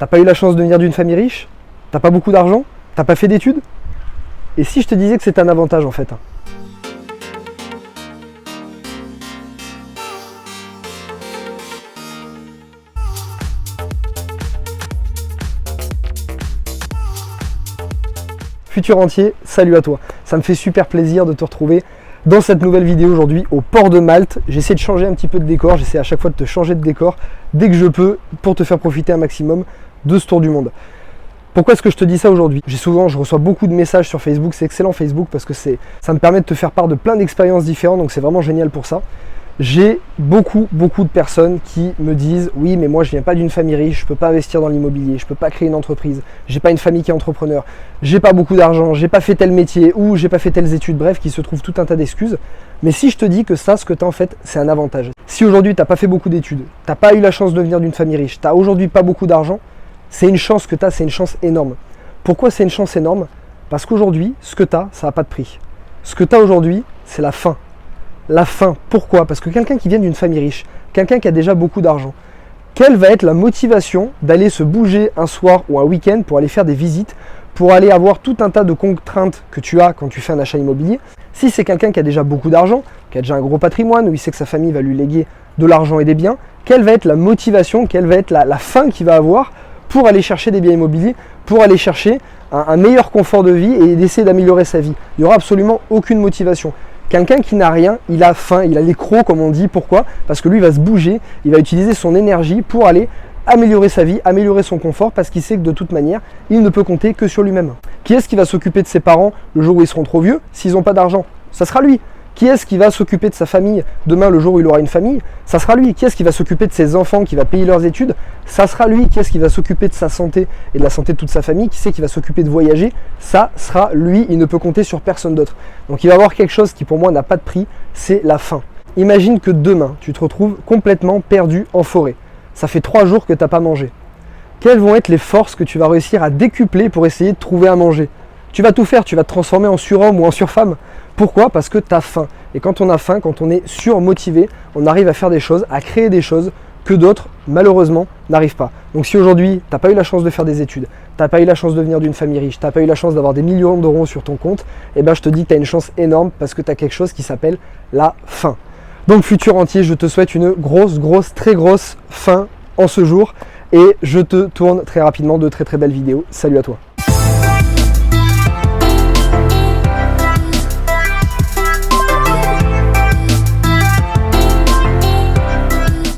T'as pas eu la chance de venir d'une famille riche? T'as pas beaucoup d'argent? T'as pas fait d'études? Et si je te disais que c'est un avantage en fait? Futur entier, salut à toi. Ça me fait super plaisir de te retrouver dans cette nouvelle vidéo aujourd'hui au port de Malte. J'essaie de changer un petit peu de décor, j'essaie à chaque fois de te changer de décor dès que je peux pour te faire profiter un maximum de ce tour du monde. Pourquoi est-ce que je te dis ça aujourd'hui? Je reçois beaucoup de messages sur Facebook, c'est excellent Facebook parce que ça me permet de te faire part de plein d'expériences différentes, donc c'est vraiment génial pour ça. J'ai beaucoup de personnes qui me disent « Oui, mais moi je viens pas d'une famille riche, je peux pas investir dans l'immobilier, je peux pas créer une entreprise, j'ai pas une famille qui est entrepreneur, j'ai pas beaucoup d'argent, j'ai pas fait tel métier ou j'ai pas fait telles études », bref, qui se trouvent tout un tas d'excuses. Mais si je te dis que ça, ce que tu as en fait, c'est un avantage. Si aujourd'hui tu n'as pas fait beaucoup d'études, tu n'as pas eu la chance de venir d'une famille riche, tu n'as aujourd'hui pas beaucoup d'argent, c'est une chance que tu as, c'est une chance énorme. Pourquoi c'est une chance énorme? Parce qu'aujourd'hui, ce que tu as, ça n'a pas de prix. Ce que tu as aujourd'hui, c'est la faim. La faim, pourquoi? Parce que quelqu'un qui vient d'une famille riche, quelqu'un qui a déjà beaucoup d'argent, quelle va être la motivation d'aller se bouger un soir ou un week-end pour aller faire des visites, pour aller avoir tout un tas de contraintes que tu as quand tu fais un achat immobilier? Si c'est quelqu'un qui a déjà beaucoup d'argent, qui a déjà un gros patrimoine, où il sait que sa famille va lui léguer de l'argent et des biens, quelle va être la motivation, quelle va être la faim qu'il va avoir pour aller chercher des biens immobiliers, pour aller chercher un meilleur confort de vie et d'essayer d'améliorer sa vie? Il n'y aura absolument aucune motivation. Quelqu'un qui n'a rien, il a faim, il a les crocs comme on dit. Pourquoi? Parce que lui il va se bouger, il va utiliser son énergie pour aller améliorer sa vie, améliorer son confort, parce qu'il sait que de toute manière, il ne peut compter que sur lui-même. Qui est-ce qui va s'occuper de ses parents le jour où ils seront trop vieux, s'ils n'ont pas d'argent? Ça sera lui. Qui est-ce qui va s'occuper de sa famille demain le jour où il aura une famille? Ça sera lui. Qui est-ce qui va s'occuper de ses enfants, qui va payer leurs études? Ça sera lui. Qui est-ce qui va s'occuper de sa santé et de la santé de toute sa famille? Qui c'est qui va s'occuper de voyager? Ça sera lui. Il ne peut compter sur personne d'autre. Donc il va y avoir quelque chose qui pour moi n'a pas de prix, c'est la faim. Imagine que demain, tu te retrouves complètement perdu en forêt. Ça fait 3 jours que tu n'as pas mangé. Quelles vont être les forces que tu vas réussir à décupler pour essayer de trouver à manger? Tu vas tout faire, tu vas te transformer en surhomme ou en surfemme. Pourquoi? Parce que tu as faim. Et quand on a faim, quand on est surmotivé, on arrive à faire des choses, à créer des choses que d'autres, malheureusement, n'arrivent pas. Donc si aujourd'hui, tu n'as pas eu la chance de faire des études, tu n'as pas eu la chance de venir d'une famille riche, tu n'as pas eu la chance d'avoir des millions d'euros sur ton compte, eh ben je te dis que tu as une chance énorme parce que tu as quelque chose qui s'appelle la faim. Donc futur entier, je te souhaite une très grosse faim en ce jour et je te tourne très rapidement de très belles vidéos. Salut à toi.